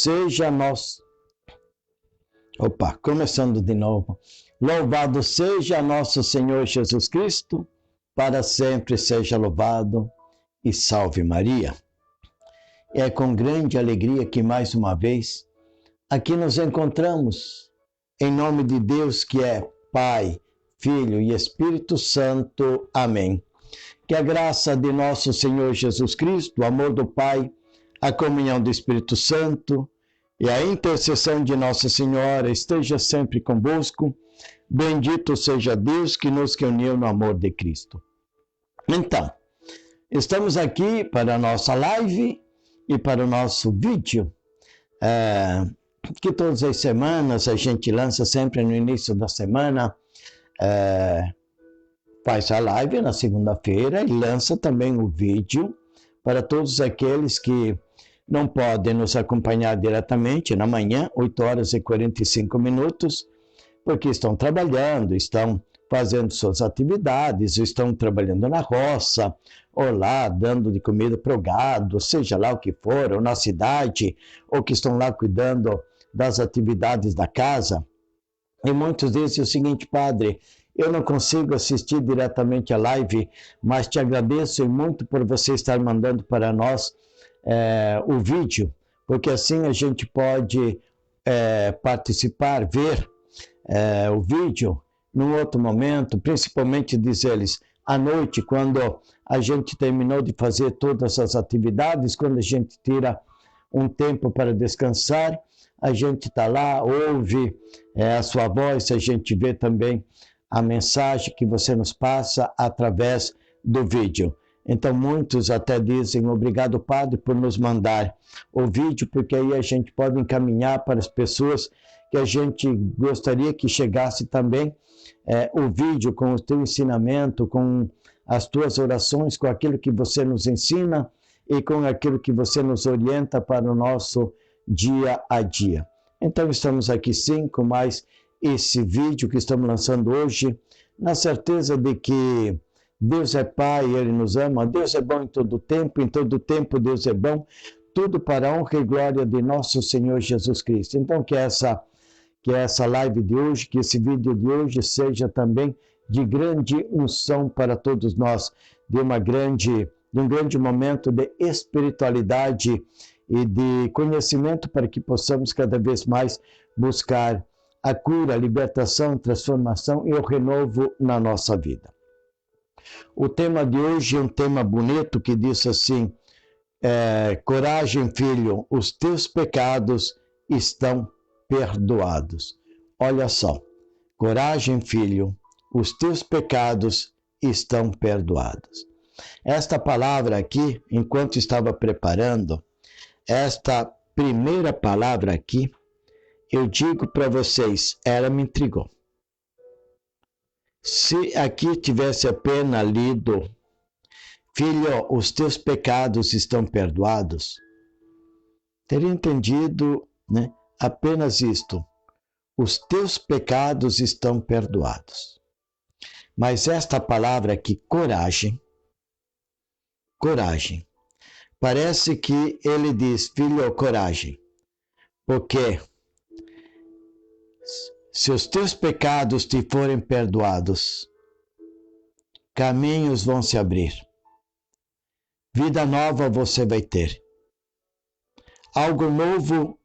seja nosso... começando de novo. Louvado seja nosso Senhor Jesus Cristo, para sempre seja louvado, e salve Maria. É com grande alegria que mais uma vez aqui nos encontramos, em nome de Deus que é Pai, Filho e Espírito Santo. Amém. Que a graça de nosso Senhor Jesus Cristo, o amor do Pai, a comunhão do Espírito Santo e a intercessão de Nossa Senhora esteja sempre convosco. Bendito seja Deus que nos uniu no amor de Cristo. Então, estamos aqui para a nossa live e para o nosso vídeo, que todas as semanas a gente lança sempre no início da semana, faz a live na segunda-feira e lança também o vídeo para todos aqueles que não podem nos acompanhar diretamente na manhã, 8 horas e 45 minutos, porque estão trabalhando, estão fazendo suas atividades, estão trabalhando na roça, ou lá dando de comida para o gado, seja lá o que for, ou na cidade, ou que estão lá cuidando das atividades da casa. E muitos dizem o seguinte: padre, eu não consigo assistir diretamente a live, mas te agradeço muito por você estar mandando para nós o vídeo, porque assim a gente pode participar, ver o vídeo num outro momento, principalmente, diz eles, à noite, quando a gente terminou de fazer todas as atividades, quando a gente tira um tempo para descansar, a gente está lá, ouve a sua voz, a gente vê também a mensagem que você nos passa através do vídeo. Então, muitos até dizem: obrigado, padre, por nos mandar o vídeo, porque aí a gente pode encaminhar para as pessoas que a gente gostaria que chegasse também o vídeo com o teu ensinamento, com as tuas orações, com aquilo que você nos ensina e com aquilo que você nos orienta para o nosso dia a dia. Então, estamos aqui sim com mais esse vídeo que estamos lançando hoje, na certeza de que Deus é Pai, Ele nos ama, Deus é bom em todo tempo Deus é bom, tudo para a honra e glória de nosso Senhor Jesus Cristo. Então, que essa live de hoje, que esse vídeo de hoje seja também de grande unção para todos nós, de um grande momento de espiritualidade e de conhecimento, para que possamos cada vez mais buscar a cura, a libertação, a transformação e o renovo na nossa vida. O tema de hoje é um tema bonito que diz assim: coragem, filho, os teus pecados estão perdoados. Olha só, coragem, filho, os teus pecados estão perdoados. Esta palavra aqui, enquanto estava preparando, esta primeira palavra aqui, eu digo para vocês, ela me intrigou. Se aqui tivesse apenas lido: filho, os teus pecados estão perdoados, teria entendido, né, apenas isto: os teus pecados estão perdoados. Mas esta palavra aqui, coragem, parece que ele diz: filho, coragem, porque se os teus pecados te forem perdoados, caminhos vão se abrir, vida nova você vai ter, algo novo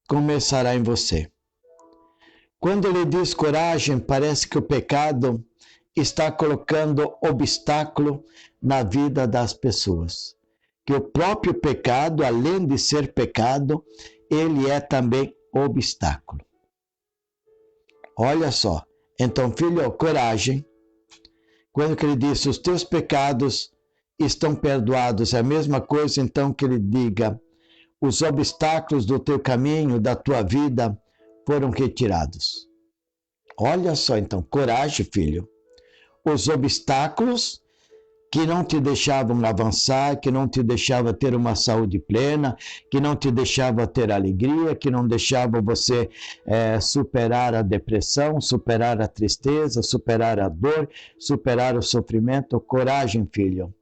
começará em você. Quando ele diz coragem, parece que o pecado está colocando obstáculo na vida das pessoas. Que o próprio pecado, além de ser pecado, ele é também obstáculo. Olha só, então, filho, coragem. Quando ele diz: os teus pecados estão perdoados, é a mesma coisa então que ele diga: os obstáculos do teu caminho, da tua vida, foram retirados. Olha só, então, coragem, filho. Os obstáculos que não te deixavam avançar, que não te deixavam ter uma saúde plena, que não te deixavam ter alegria, que não deixavam você superar a depressão, superar a tristeza, superar a dor, superar o sofrimento. Coragem, filho.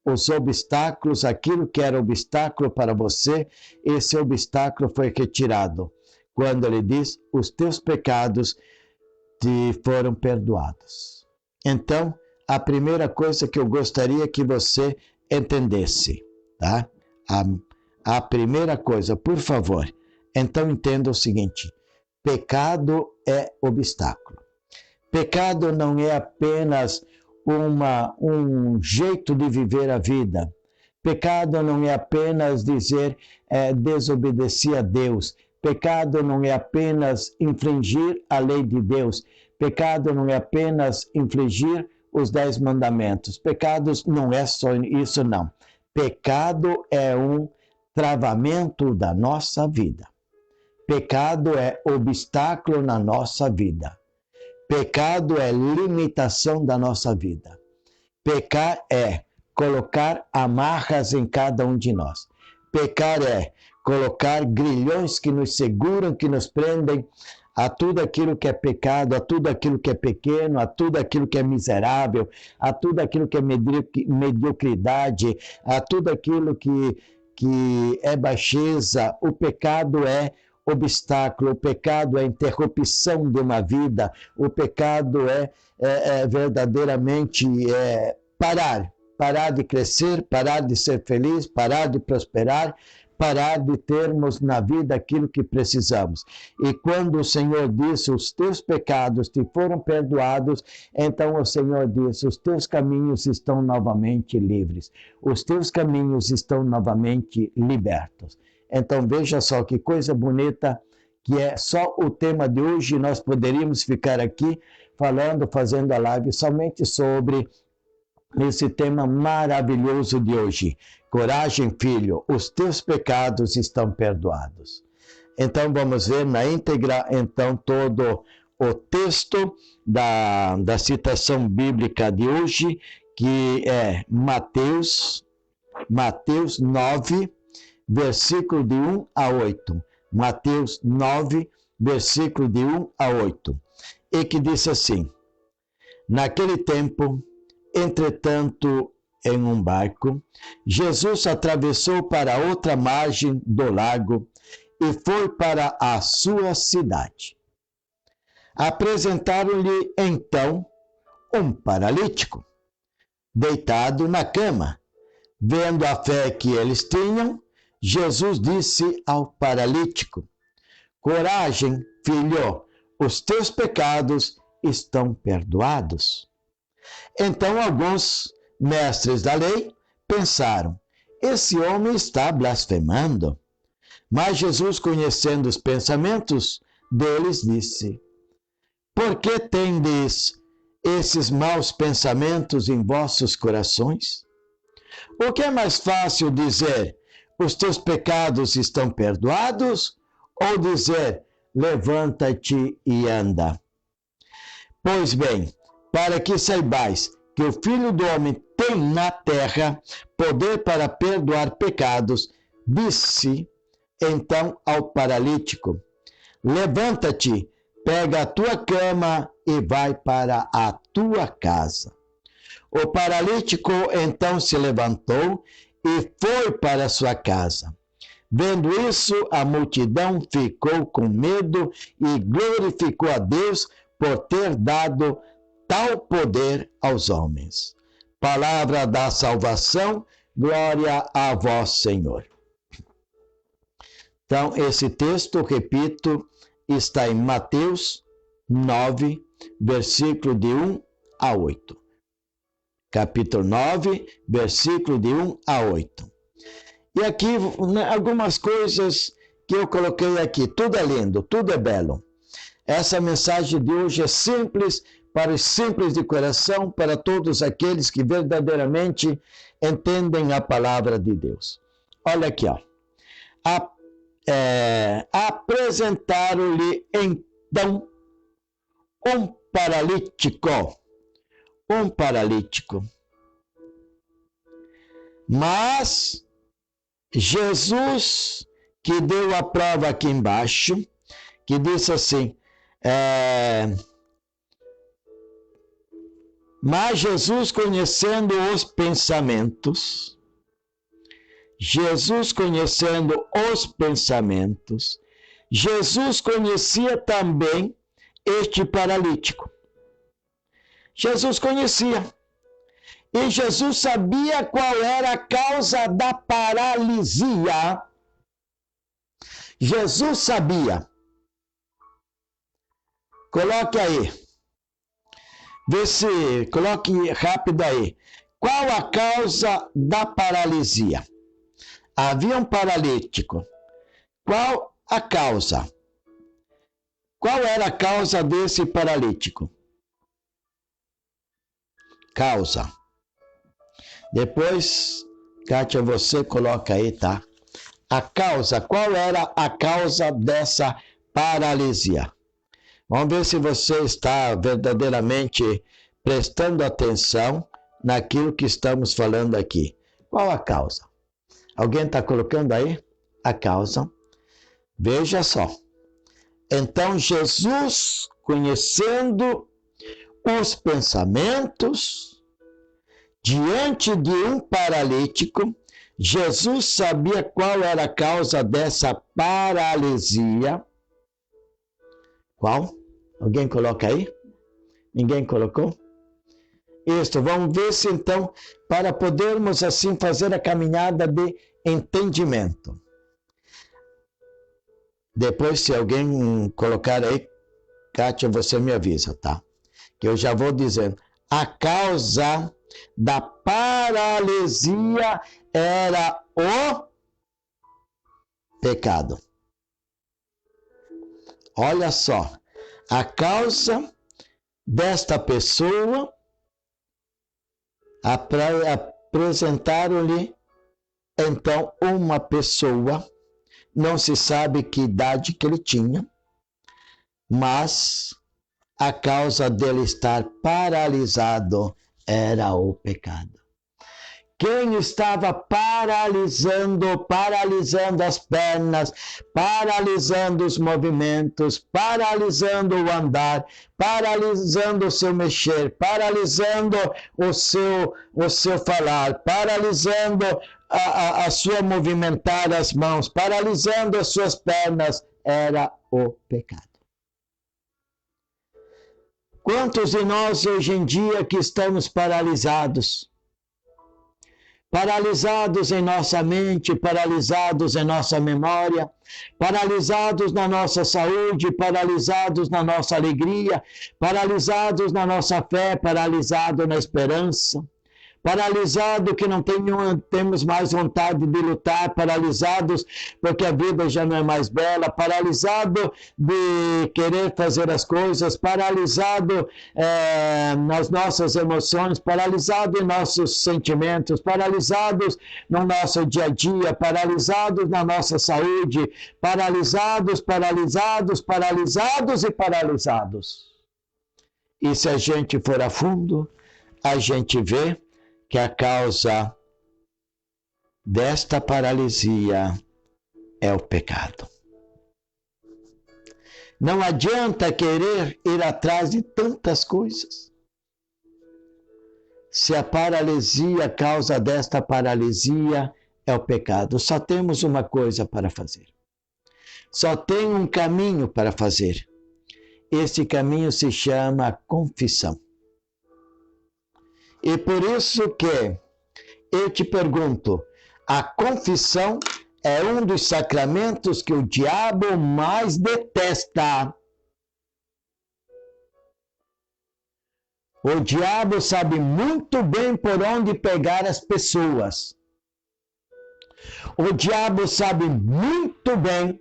os obstáculos, aquilo que era obstáculo para você, esse obstáculo foi retirado. Quando ele diz, os teus pecados te foram perdoados. Então, a primeira coisa que eu gostaria que você entendesse, tá? A primeira coisa, por favor, então entenda o seguinte, pecado é obstáculo. Pecado não é apenas um jeito de viver a vida. Pecado não é apenas dizer desobedecer a Deus. Pecado não é apenas infringir a lei de Deus. Pecado não é apenas infringir os 10 mandamentos. Pecados não é só isso, não. Pecado é um travamento da nossa vida. Pecado é obstáculo na nossa vida. Pecado é limitação da nossa vida. Pecar é colocar amarras em cada um de nós. Pecar é colocar grilhões que nos seguram, que nos prendem a tudo aquilo que é pecado, a tudo aquilo que é pequeno, a tudo aquilo que é miserável, a tudo aquilo que é mediocridade, a tudo aquilo que é baixeza. O pecado é obstáculo, o pecado é interrupção de uma vida, o pecado é verdadeiramente parar de crescer, parar de ser feliz, parar de prosperar, parar de termos na vida aquilo que precisamos. E quando o Senhor disse, os teus pecados te foram perdoados, então o Senhor disse, os teus caminhos estão novamente livres, os teus caminhos estão novamente libertos. Então veja só que coisa bonita, que é só o tema de hoje. Nós poderíamos ficar aqui fazendo a live somente sobre esse tema maravilhoso de hoje. Coragem, filho, os teus pecados estão perdoados. Então vamos ver na íntegra, então, todo o texto da citação bíblica de hoje, que é Mateus 9, versículo de 1 a 8. Mateus 9, versículo de 1 a 8. E que diz assim, naquele tempo, entretanto, em um barco, Jesus atravessou para outra margem do lago e foi para a sua cidade. Apresentaram-lhe, então, um paralítico, deitado na cama. Vendo a fé que eles tinham, Jesus disse ao paralítico, coragem, filho, os teus pecados estão perdoados. Então alguns mestres da lei pensaram, esse homem está blasfemando. Mas Jesus, conhecendo os pensamentos deles, disse, por que tendes esses maus pensamentos em vossos corações? O que é mais fácil dizer, os teus pecados estão perdoados, ou dizer, levanta-te e anda? Pois bem, para que saibais que o Filho do Homem tem na terra poder para perdoar pecados, disse então ao paralítico, levanta-te, pega a tua cama e vai para a tua casa. O paralítico então se levantou e foi para a sua casa. Vendo isso, a multidão ficou com medo e glorificou a Deus por ter dado tal poder aos homens. Palavra da salvação, glória a vós, Senhor. Então, esse texto, repito, está em Mateus 9, versículo de 1 a 8. Capítulo 9, versículo de 1 a 8. E aqui, algumas coisas que eu coloquei aqui. Tudo é lindo, tudo é belo. Essa mensagem de hoje é simples, para os simples de coração, para todos aqueles que verdadeiramente entendem a palavra de Deus. Olha aqui, ó. Apresentaram-lhe então um paralítico. Mas Jesus, que deu a prova aqui embaixo, que disse assim, Mas Jesus, conhecendo os pensamentos, Jesus conhecia também este paralítico. Jesus conhecia. E Jesus sabia qual era a causa da paralisia. Jesus sabia. Coloque aí. Coloque rápido aí. Qual a causa da paralisia? Havia um paralítico. Qual a causa? Qual era a causa desse paralítico? Causa. Depois, Kátia, você coloca aí, tá? A causa. Qual era a causa dessa paralisia? Vamos ver se você está verdadeiramente prestando atenção naquilo que estamos falando aqui. Qual a causa? Alguém está colocando aí a causa? Veja só. Então, Jesus, conhecendo os pensamentos, diante de um paralítico, Jesus sabia qual era a causa dessa paralisia. Qual? Alguém coloca aí? Ninguém colocou? Isso, vamos ver se então, para podermos assim fazer a caminhada de entendimento. Depois, se alguém colocar aí, Kátia, você me avisa, tá? Que eu já vou dizendo. A causa da paralisia era o pecado. Olha só, a causa desta pessoa, apresentaram-lhe então uma pessoa, não se sabe que idade que ele tinha, mas a causa dele estar paralisado era o pecado. Quem estava paralisando as pernas, paralisando os movimentos, paralisando o andar, paralisando o seu mexer, paralisando o seu falar, paralisando a sua movimentar as mãos, paralisando as suas pernas, era o pecado. Quantos de nós hoje em dia que estamos paralisados? Paralisados em nossa mente, paralisados em nossa memória, paralisados na nossa saúde, paralisados na nossa alegria, paralisados na nossa fé, paralisados na esperança, paralisado que não temos mais vontade de lutar, paralisados porque a vida já não é mais bela, paralisado de querer fazer as coisas, paralisado nas nossas emoções, paralisado em nossos sentimentos, paralisados no nosso dia a dia, paralisados na nossa saúde, paralisados. E se a gente for a fundo, a gente vê que a causa desta paralisia é o pecado. Não adianta querer ir atrás de tantas coisas. Se a causa desta paralisia é o pecado, só temos uma coisa para fazer. Só tem um caminho para fazer. Esse caminho se chama confissão. E por isso que eu te pergunto, a confissão é um dos sacramentos que o diabo mais detesta. O diabo sabe muito bem por onde pegar as pessoas. O diabo sabe muito bem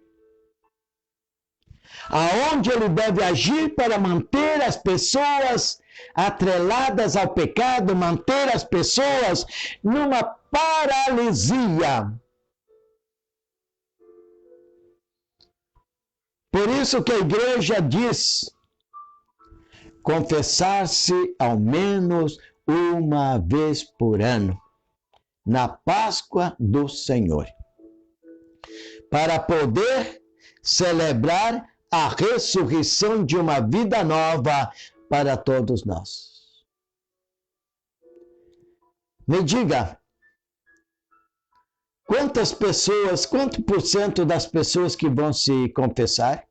aonde ele deve agir para manter as pessoas atreladas ao pecado, manter as pessoas numa paralisia. Por isso que a igreja diz confessar-se ao menos uma vez por ano, na Páscoa do Senhor, para poder celebrar a ressurreição de uma vida nova para todos nós. Me diga, quanto por cento das pessoas que vão se confessar?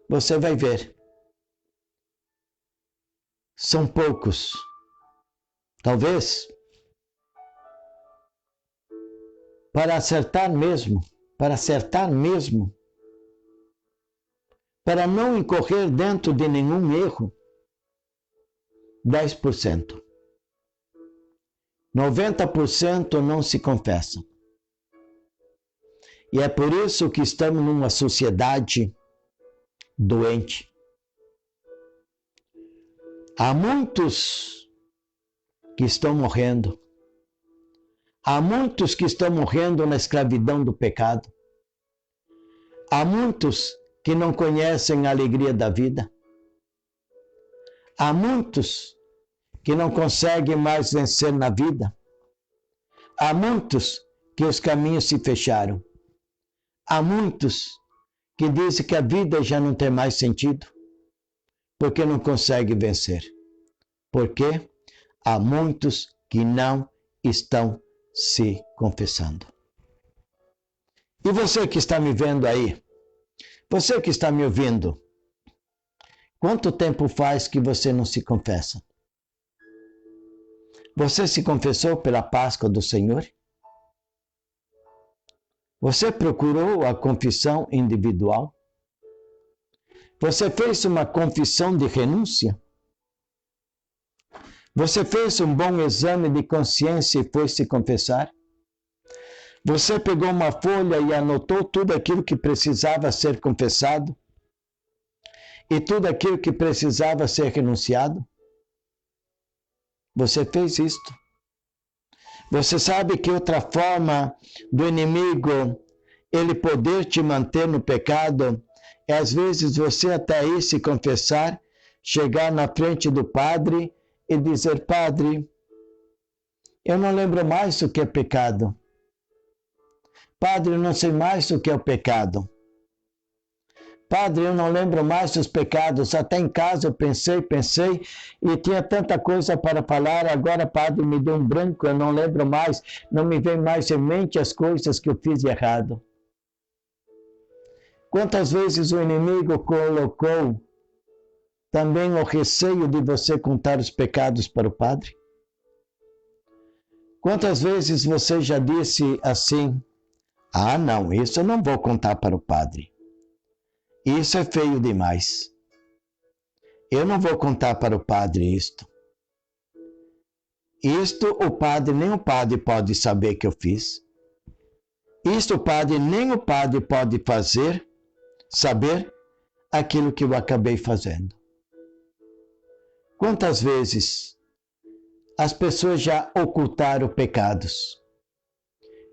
Você vai ver. São poucos. Talvez para acertar mesmo, para não incorrer dentro de nenhum erro, 10%. 90% não se confessam. E é por isso que estamos numa sociedade doente. Há muitos que estão morrendo. Há muitos que estão morrendo na escravidão do pecado. Há muitos que não conhecem a alegria da vida. Há muitos que não conseguem mais vencer na vida. Há muitos que os caminhos se fecharam. Há muitos que dizem que a vida já não tem mais sentido, porque não conseguem vencer. Porque há muitos que não estão se confessando. E você que está me vendo aí, você que está me ouvindo, quanto tempo faz que você não se confessa? Você se confessou pela Páscoa do Senhor? Você procurou a confissão individual? Você fez uma confissão de renúncia? Você fez um bom exame de consciência e foi se confessar? Você pegou uma folha e anotou tudo aquilo que precisava ser confessado? E tudo aquilo que precisava ser renunciado? Você fez isto? Você sabe que outra forma do inimigo ele poder te manter no pecado é às vezes você até ir se confessar, chegar na frente do padre e dizer: Padre, eu não lembro mais o que é pecado. Padre, eu não sei mais o que é o pecado. Padre, eu não lembro mais dos pecados. Até em casa eu pensei e tinha tanta coisa para falar. Agora, Padre, me deu um branco, eu não lembro mais. Não me vem mais em mente as coisas que eu fiz de errado. Quantas vezes o inimigo colocou também o receio de você contar os pecados para o Padre? Quantas vezes você já disse assim: ah, não, isso eu não vou contar para o Padre. Isso é feio demais. Eu não vou contar para o Padre isto. Isto o Padre, nem o Padre pode saber que eu fiz. Isto o Padre, nem o Padre pode saber aquilo que eu acabei fazendo. Quantas vezes as pessoas já ocultaram pecados?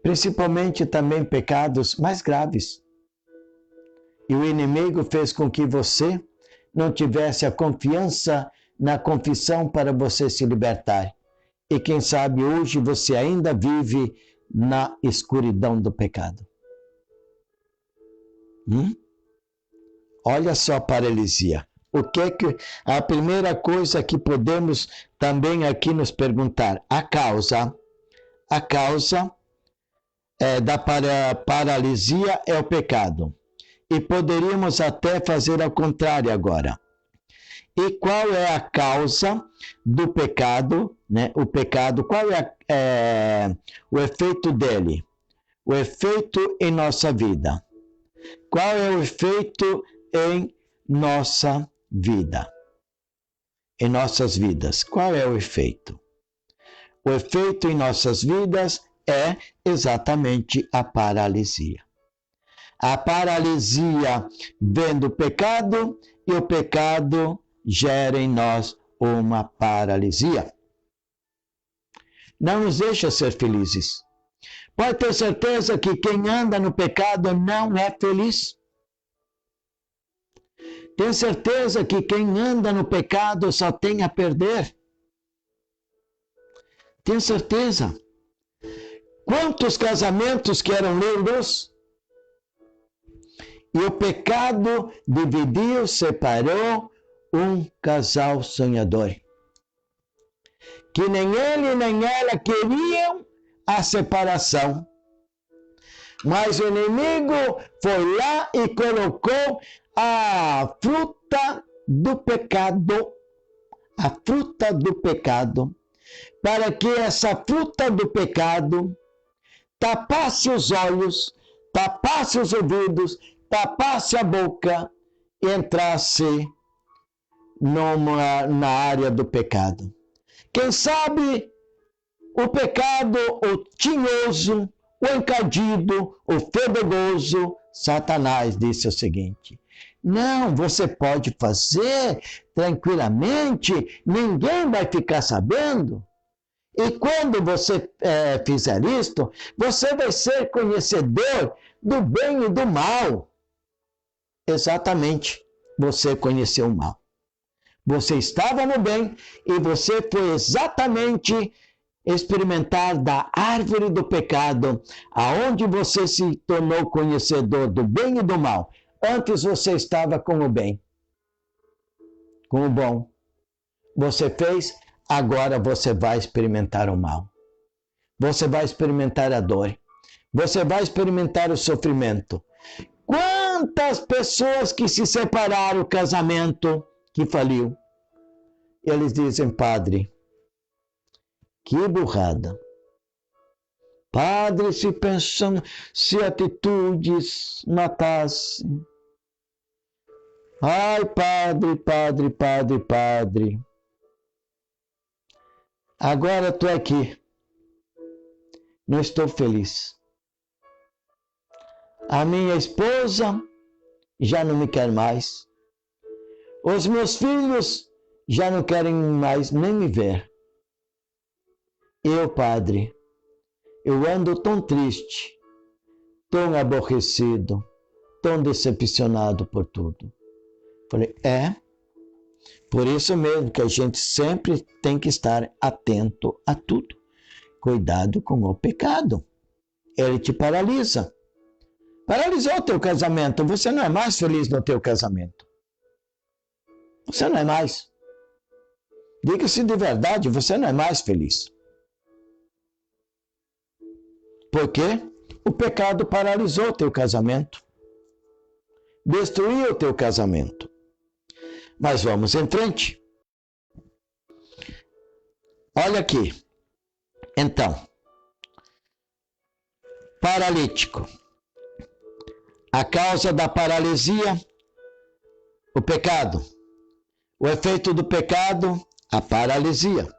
Principalmente também pecados mais graves. E o inimigo fez com que você não tivesse a confiança na confissão para você se libertar. E quem sabe hoje você ainda vive na escuridão do pecado. Olha só a paralisia. O que é que a primeira coisa que podemos também aqui nos perguntar? A causa da paralisia é o pecado. E poderíamos até fazer ao contrário agora. E qual é a causa do pecado, né? O pecado, qual é o efeito dele? O efeito em nossa vida. Qual é o efeito em nossa vida? Em nossas vidas, qual é o efeito? O efeito em nossas vidas é exatamente a paralisia. A paralisia vem do pecado e o pecado gera em nós uma paralisia. Não nos deixa ser felizes. Pode ter certeza que quem anda no pecado não é feliz. Tenho certeza que quem anda no pecado só tem a perder. Tenho certeza. Quantos casamentos que eram lindos? E o pecado dividiu, separou um casal sonhador. que nem ele nem ela queriam a separação. Mas o inimigo foi lá e colocou a fruta do pecado, para que essa fruta do pecado tapasse os olhos, tapasse os ouvidos, tapasse a boca e entrasse na área do pecado. Quem sabe o pecado, o tinhoso, o encardido, o fedogoso, Satanás disse o seguinte: não, você pode fazer tranquilamente, ninguém vai ficar sabendo. E quando você fizer isto, você vai ser conhecedor do bem e do mal. Exatamente, você conheceu o mal. Você estava no bem e você foi exatamente experimentar da árvore do pecado, aonde você se tornou conhecedor do bem e do mal. Antes você estava com o bem, com o bom. Você fez, agora você vai experimentar o mal. Você vai experimentar a dor. Você vai experimentar o sofrimento. Quantas pessoas que se separaram, o casamento que faliu, eles dizem: padre, que burrada. Padre, se pensam, se atitudes matasse. Ai, padre. Agora estou aqui. Não estou feliz. A minha esposa já não me quer mais. Os meus filhos já não querem mais nem me ver. Eu, padre, eu ando tão triste, tão aborrecido, tão decepcionado por tudo. Falei, por isso mesmo que a gente sempre tem que estar atento a tudo. Cuidado com o pecado. Ele te paralisa. Paralisou o teu casamento. Você não é mais feliz no teu casamento. Você não é mais. Diga-se de verdade, você não é mais feliz. Porque o pecado paralisou o teu casamento. Destruiu o teu casamento. Mas vamos em frente. Olha aqui. Então, paralítico. A causa da paralisia, o pecado. O efeito do pecado, a paralisia.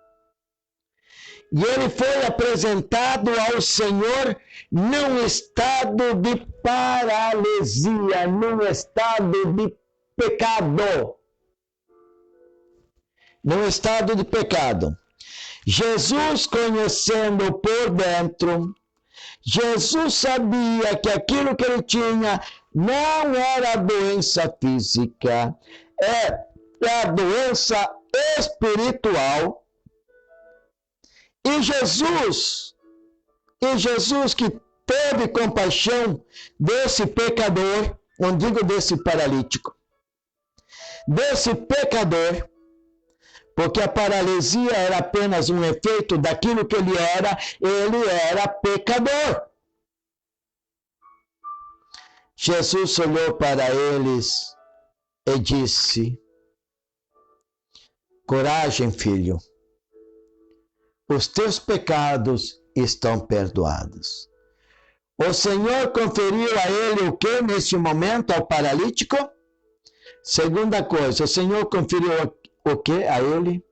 E ele foi apresentado ao Senhor num estado de paralisia, num estado de pecado. Num estado de pecado. Jesus, conhecendo por dentro, Jesus sabia que aquilo que ele tinha não era doença física, é a doença espiritual. E Jesus que teve compaixão desse pecador, não digo desse paralítico, desse pecador, porque a paralisia era apenas um efeito daquilo que ele era pecador. Jesus olhou para eles e disse: coragem, filho, os teus pecados estão perdoados. O Senhor conferiu a ele o que neste momento ao paralítico? Segunda coisa, o Senhor conferiu o que a ele?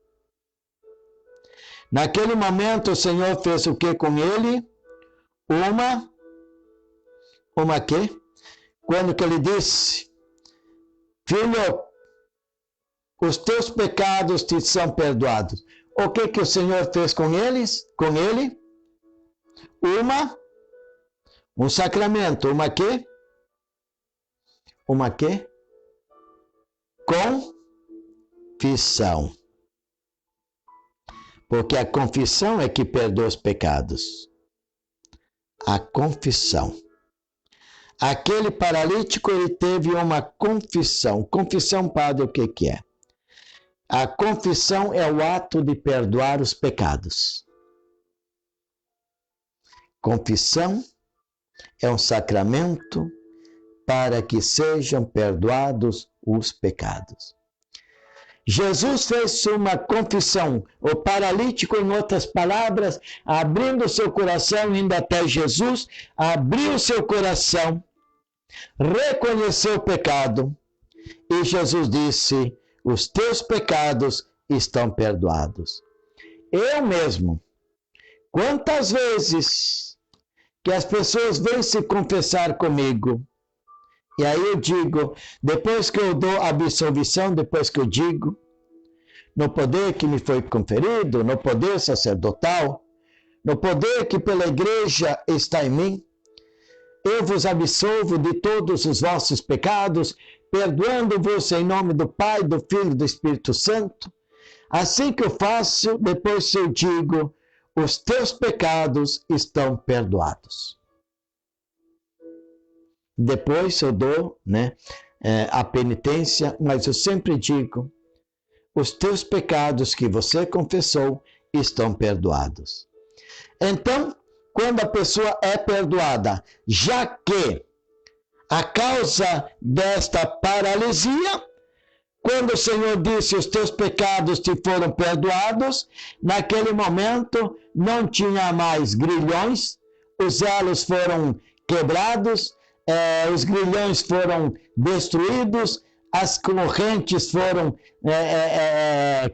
Naquele momento o Senhor fez o que com ele? Uma quê? Quando que ele disse: filho, os teus pecados te são perdoados. O que o Senhor fez com eles? Com ele? Um sacramento. Uma quê? Uma quê? Confissão. Porque a confissão é que perdoa os pecados. A confissão. Aquele paralítico, ele teve uma confissão. Confissão, padre, o que é? A confissão é o ato de perdoar os pecados. Confissão é um sacramento para que sejam perdoados os pecados. Jesus fez uma confissão. O paralítico, em outras palavras, abrindo seu coração, indo até Jesus, abriu seu coração, reconheceu o pecado, e Jesus disse: os teus pecados estão perdoados. Eu mesmo, quantas vezes que as pessoas vêm se confessar comigo, e aí eu digo, depois que eu dou a absolvição, depois que eu digo, no poder que me foi conferido, no poder sacerdotal, no poder que pela igreja está em mim, eu vos absolvo de todos os vossos pecados, perdoando-vos em nome do Pai, do Filho e do Espírito Santo. Assim que eu faço, depois eu digo, os teus pecados estão perdoados. Depois eu dou a penitência, mas eu sempre digo, os teus pecados que você confessou estão perdoados. Então, quando a pessoa é perdoada, já que a causa desta paralisia, quando o Senhor disse os teus pecados te foram perdoados, naquele momento não tinha mais grilhões, os elos foram quebrados, os grilhões foram destruídos, as correntes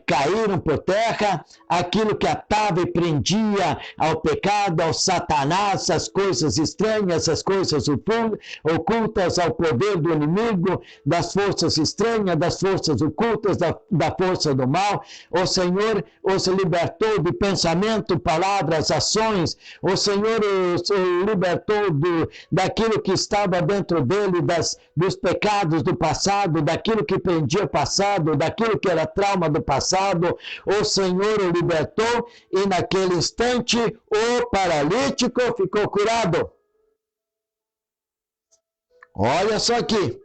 caíram por terra, aquilo que atava e prendia ao pecado, ao Satanás, as coisas estranhas, as coisas ocultas, ao poder do inimigo, das forças estranhas, das forças ocultas, da força do mal. O Senhor os libertou de pensamento, palavras, ações. O Senhor os libertou daquilo que estava dentro dele, dos pecados do passado, daquilo que prendia o passado, daquilo que era trauma do passado. O Senhor o libertou e naquele instante o paralítico ficou curado. Olha só aqui.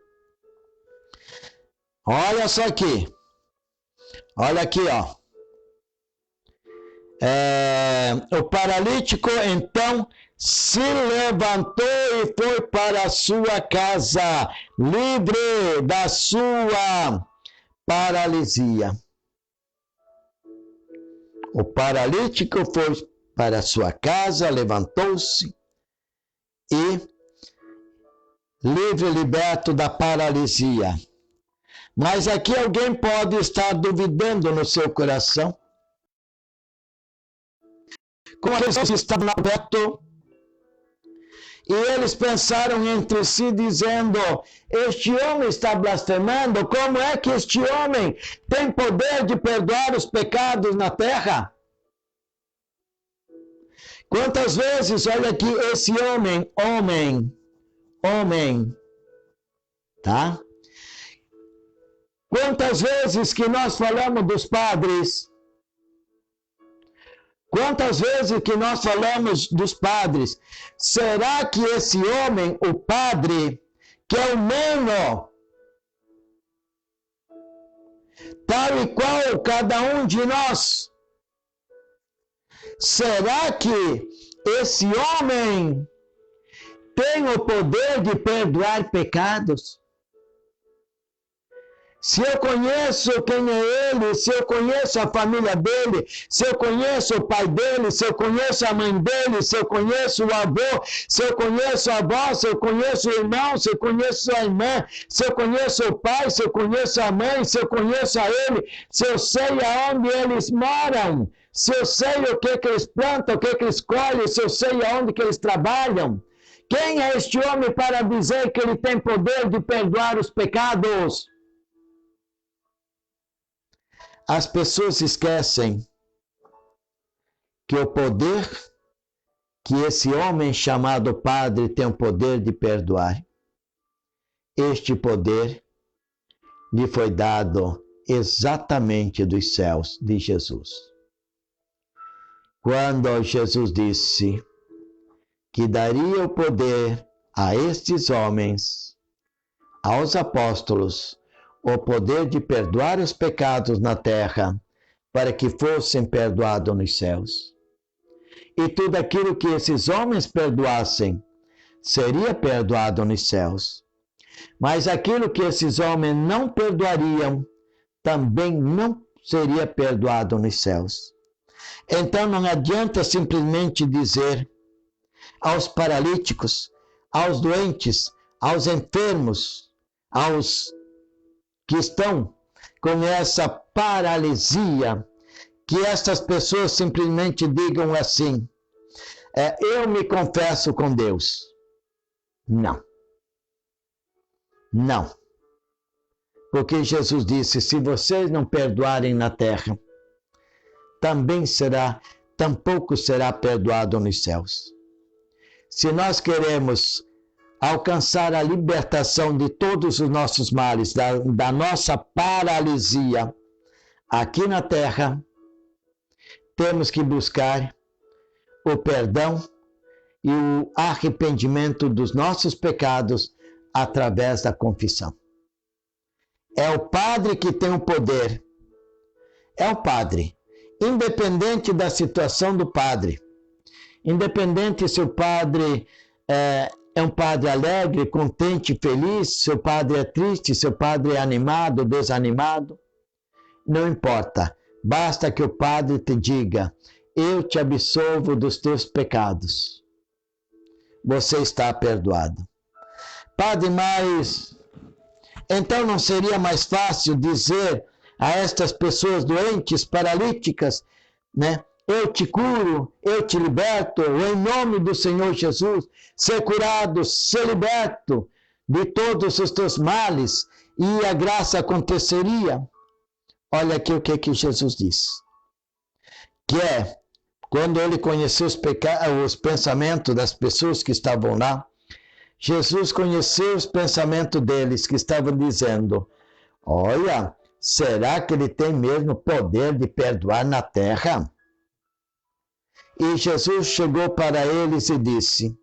Olha só aqui. Olha aqui, ó. O paralítico então se levantou e foi para a sua casa, livre da sua paralisia. O paralítico foi para a sua casa, levantou-se e livre, liberto da paralisia. Mas aqui alguém pode estar duvidando no seu coração. Como eles estavam perto, e eles pensaram entre si, dizendo: este homem está blasfemando, como é que este homem tem poder de perdoar os pecados na terra? Quantas vezes, olha aqui, esse homem, tá? Quantas vezes que nós falamos dos padres? Quantas vezes que nós falamos dos padres? Será que esse homem, o padre, que é humano, tal e qual cada um de nós, será que esse homem tem o poder de perdoar pecados? Se eu conheço quem é ele, se eu conheço a família dele, se eu conheço o pai dele, se eu conheço a mãe dele, se eu conheço o avô, se eu conheço a avó, se eu conheço o irmão, se eu conheço a irmã, se eu conheço o pai, se eu conheço a mãe, se eu conheço a ele, se eu sei aonde eles moram, se eu sei o que eles plantam, o que eles colhem, se eu sei aonde que eles trabalham. Quem é este homem para dizer que ele tem poder de perdoar os pecados? As pessoas esquecem que o poder que esse homem chamado padre tem o poder de perdoar, este poder lhe foi dado exatamente dos céus de Jesus. Quando Jesus disse que daria o poder a estes homens, aos apóstolos, o poder de perdoar os pecados na terra, para que fossem perdoados nos céus. E tudo aquilo que esses homens perdoassem, seria perdoado nos céus. Mas aquilo que esses homens não perdoariam, também não seria perdoado nos céus. Então não adianta simplesmente dizer aos paralíticos, aos doentes, aos enfermos, aos que estão com essa paralisia, que essas pessoas simplesmente digam assim, eu me confesso com Deus. Não. Não. Porque Jesus disse, se vocês não perdoarem na terra, tampouco será perdoado nos céus. Se nós queremos alcançar a libertação de todos os nossos males, da nossa paralisia aqui na terra, temos que buscar o perdão e o arrependimento dos nossos pecados através da confissão. É o Padre que tem o poder. É o Padre. Independente da situação do Padre. Independente se o Padre é um Padre alegre, contente, feliz, se o Padre é triste, se o Padre é animado, desanimado. Não importa. Basta que o Padre te diga, eu te absolvo dos teus pecados. Você está perdoado. Padre, mas então não seria mais fácil dizer a estas pessoas doentes, paralíticas, né? Eu te curo, eu te liberto, em nome do Senhor Jesus, ser curado, ser liberto de todos os teus males, e a graça aconteceria. Olha aqui o que Jesus disse. Que quando ele conheceu os pensamentos das pessoas que estavam lá, Jesus conheceu os pensamentos deles, que estavam dizendo, olha, será que ele tem mesmo poder de perdoar na terra? E Jesus chegou para eles e disse,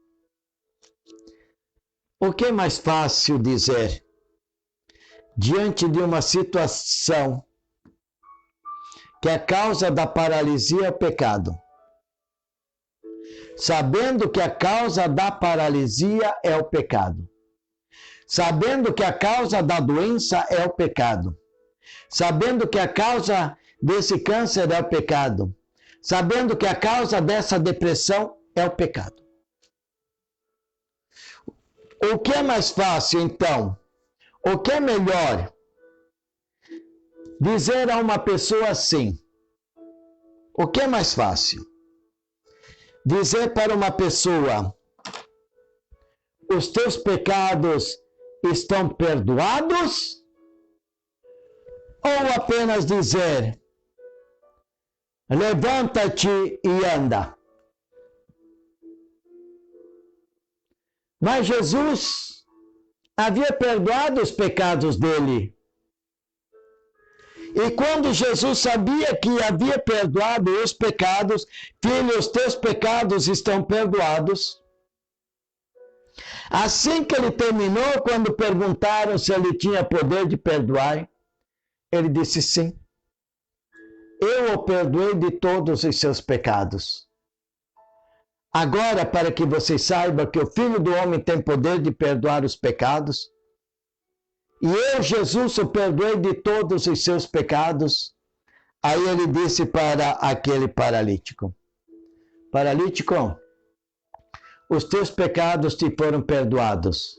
o que é mais fácil dizer diante de uma situação que a causa da paralisia é o pecado? Sabendo que a causa da paralisia é o pecado. Sabendo que a causa da doença é o pecado. Sabendo que a causa desse câncer é o pecado. Sabendo que a causa dessa depressão é o pecado. O que é mais fácil, então? O que é melhor? Dizer a uma pessoa assim. O que é mais fácil? Dizer para uma pessoa, os teus pecados estão perdoados? Ou apenas dizer, levanta-te e anda? Mas Jesus havia perdoado os pecados dele. E quando Jesus sabia que havia perdoado os pecados, filho, os teus pecados estão perdoados. Assim que ele terminou, quando perguntaram se ele tinha poder de perdoar, ele disse sim. Eu o perdoei de todos os seus pecados. Agora, para que vocês saibam que o Filho do Homem tem poder de perdoar os pecados, e eu, Jesus, o perdoei de todos os seus pecados. Aí ele disse para aquele paralítico, paralítico, os teus pecados te foram perdoados.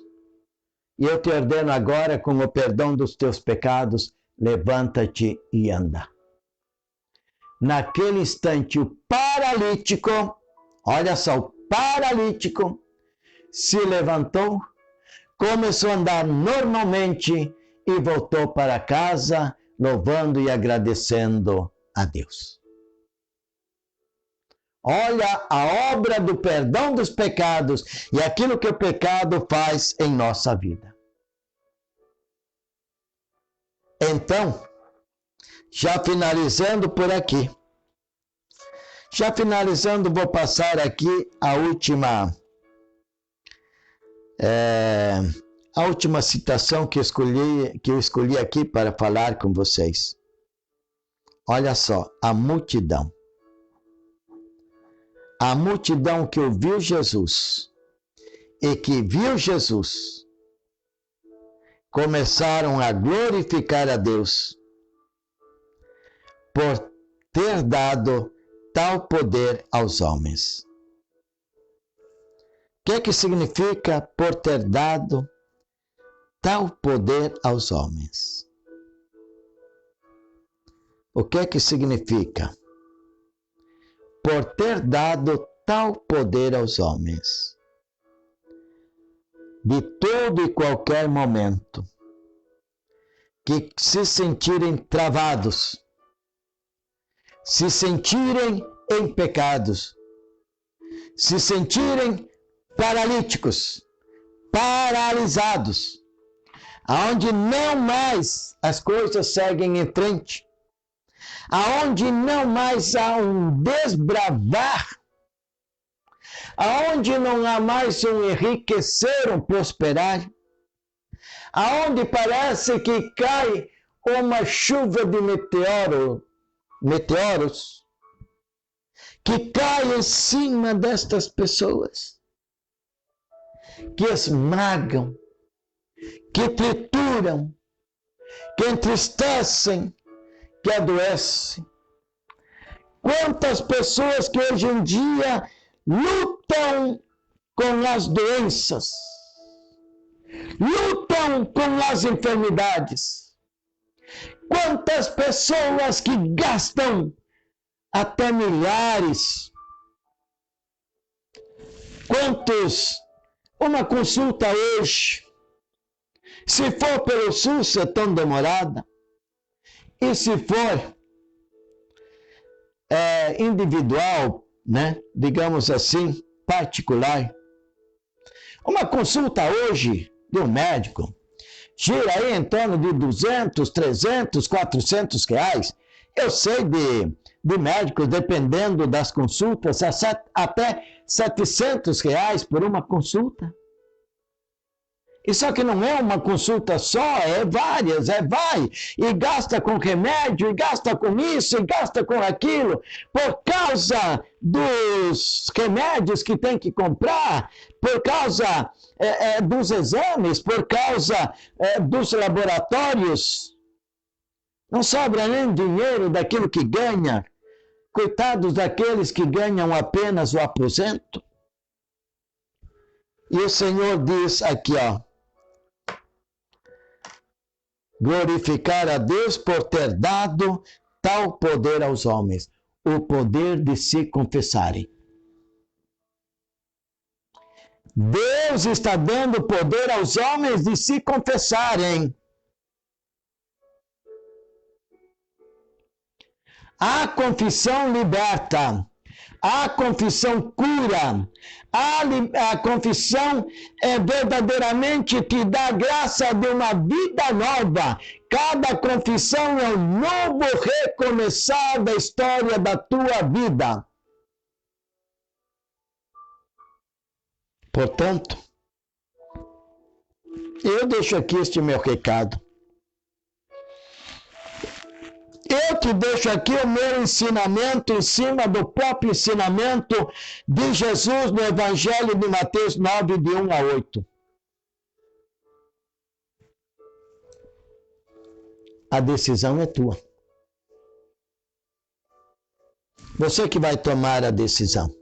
E eu te ordeno agora, com o perdão dos teus pecados, levanta-te e anda. Naquele instante, o paralítico, olha só, o paralítico se levantou, começou a andar normalmente e voltou para casa, louvando e agradecendo a Deus. Olha a obra do perdão dos pecados e aquilo que o pecado faz em nossa vida. Então, já finalizando por aqui. Já finalizando, vou passar aqui a a última citação que eu escolhi aqui para falar com vocês. Olha só, a multidão. A multidão que ouviu Jesus e que viu Jesus começaram a glorificar a Deus por ter dado tal poder aos homens. O que significa por ter dado tal poder aos homens? O que significa por ter dado tal poder aos homens? De todo e qualquer momento que se sentirem travados, se sentirem em pecados, se sentirem paralíticos, paralisados, aonde não mais as coisas seguem em frente, aonde não mais há um desbravar, aonde não há mais um enriquecer, um prosperar, aonde parece que cai uma chuva de meteoros, que cai em cima destas pessoas, que esmagam, que trituram, que entristecem, que adoecem. Quantas pessoas que hoje em dia lutam com as doenças, lutam com as enfermidades. Quantas pessoas que gastam até milhares. Uma consulta hoje, se for pelo SUS, é tão demorada. E se for individual, né, digamos assim, particular, uma consulta hoje de um médico gira aí em torno de 200, 300, 400 reais. Eu sei de médicos, dependendo das consultas, até 700 reais por uma consulta. E só que não é uma consulta só, é várias, vai e gasta com remédio, e gasta com isso, e gasta com aquilo, por causa dos remédios que tem que comprar, por causa dos exames, por causa dos laboratórios. Não sobra nem dinheiro daquilo que ganha. Coitados daqueles que ganham apenas o aposento. E o Senhor diz aqui, ó, glorificar a Deus por ter dado tal poder aos homens, o poder de se confessarem. Deus está dando poder aos homens de se confessarem. A confissão liberta, a confissão cura, a confissão verdadeiramente te dá graça de uma vida nova. Cada confissão é um novo recomeçar da história da tua vida. Portanto, eu deixo aqui este meu recado. Eu te deixo aqui o meu ensinamento em cima do próprio ensinamento de Jesus no Evangelho de Mateus 9, de 1 a 8. A decisão é tua. Você que vai tomar a decisão.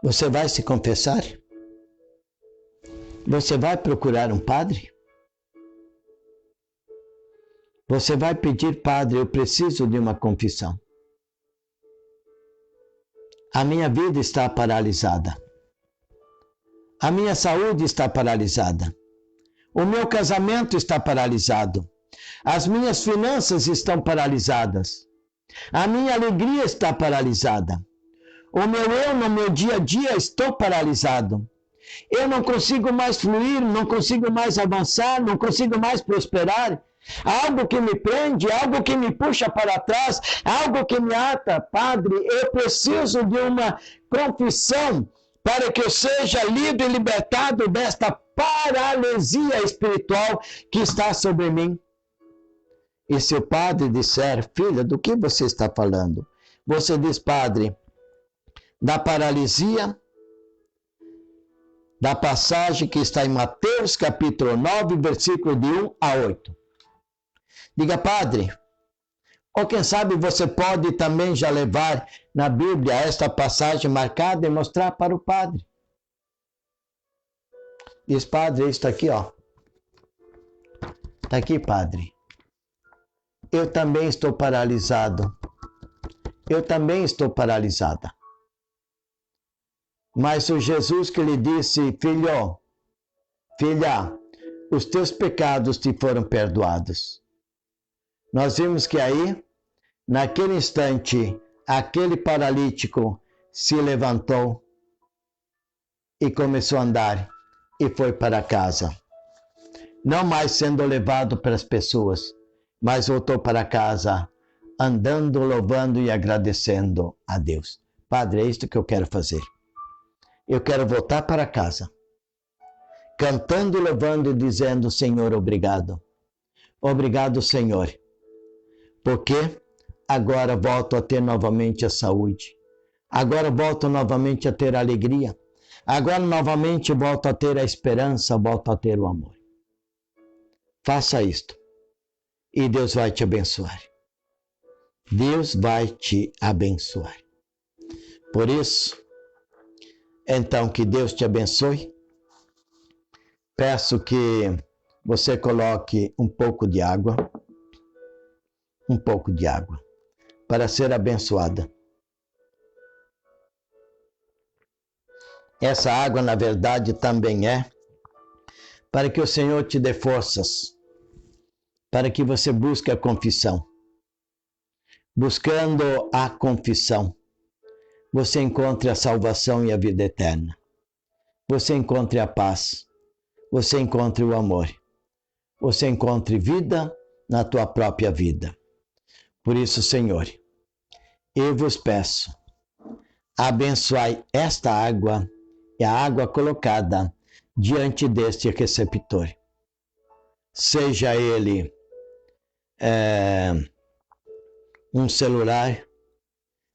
Você vai se confessar? Você vai procurar um padre? Você vai pedir, padre, eu preciso de uma confissão. A minha vida está paralisada. A minha saúde está paralisada. O meu casamento está paralisado. As minhas finanças estão paralisadas. A minha alegria está paralisada. O meu eu no meu dia a dia estou paralisado. Eu não consigo mais fluir, não consigo mais avançar, não consigo mais prosperar. Algo que me prende, algo que me puxa para trás, algo que me ata. Padre, eu preciso de uma confissão para que eu seja livre e libertado desta paralisia espiritual que está sobre mim. E se o padre disser, filha, do que você está falando? Você diz, padre, da paralisia, da passagem que está em Mateus capítulo 9, versículo de 1 a 8. Diga, padre, ou quem sabe você pode também já levar na Bíblia esta passagem marcada e mostrar para o padre. Diz, padre, isso está aqui, ó. Está aqui, padre. Eu também estou paralisado. Eu também estou paralisada. Mas o Jesus que lhe disse, filho, filha, os teus pecados te foram perdoados. Nós vimos que aí, naquele instante, aquele paralítico se levantou e começou a andar e foi para casa. Não mais sendo levado pelas pessoas, mas voltou para casa, andando, louvando e agradecendo a Deus. Padre, é isto que eu quero fazer. Eu quero voltar para casa, cantando, louvando e dizendo, Senhor, obrigado. Obrigado, Senhor, porque agora volto a ter novamente a saúde. Agora volto novamente a ter a alegria. Agora novamente volto a ter a esperança, volto a ter o amor. Faça isto e Deus vai te abençoar. Deus vai te abençoar. Por isso, então, que Deus te abençoe. Peço que você coloque um pouco de água, para ser abençoada. Essa água, na verdade, também é para que o Senhor te dê forças, para que você busque a confissão. Buscando a confissão, você encontre a salvação e a vida eterna. Você encontre a paz. Você encontre o amor. Você encontre vida na tua própria vida. Por isso, Senhor, eu vos peço, abençoai esta água e a água colocada diante deste receptor. Seja ele um celular,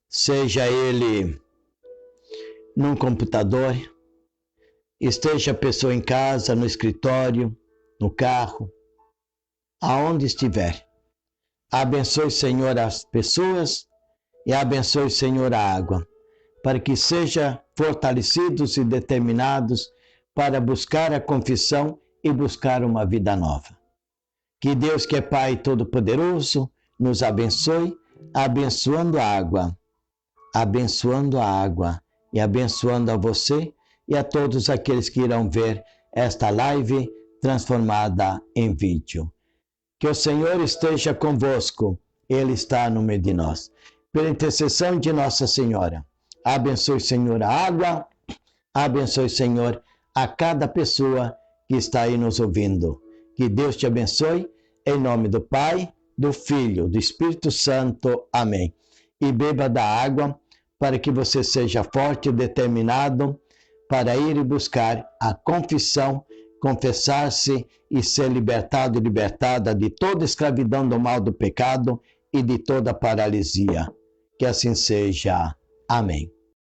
seja ele num computador, esteja a pessoa em casa, no escritório, no carro, aonde estiver. Abençoe, Senhor, as pessoas e abençoe, Senhor, a água, para que sejam fortalecidos e determinados para buscar a confissão e buscar uma vida nova. Que Deus, que é Pai Todo-Poderoso, nos abençoe, abençoando a água e abençoando a você e a todos aqueles que irão ver esta live transformada em vídeo. Que o Senhor esteja convosco, Ele está no meio de nós. Pela intercessão de Nossa Senhora, abençoe, Senhor, a água, abençoe, Senhor, a cada pessoa que está aí nos ouvindo. Que Deus te abençoe, em nome do Pai, do Filho, do Espírito Santo. Amém. E beba da água para que você seja forte e determinado para ir e buscar a confissão, confessar-se e ser libertado e libertada de toda escravidão do mal do pecado e de toda paralisia. Que assim seja. Amém.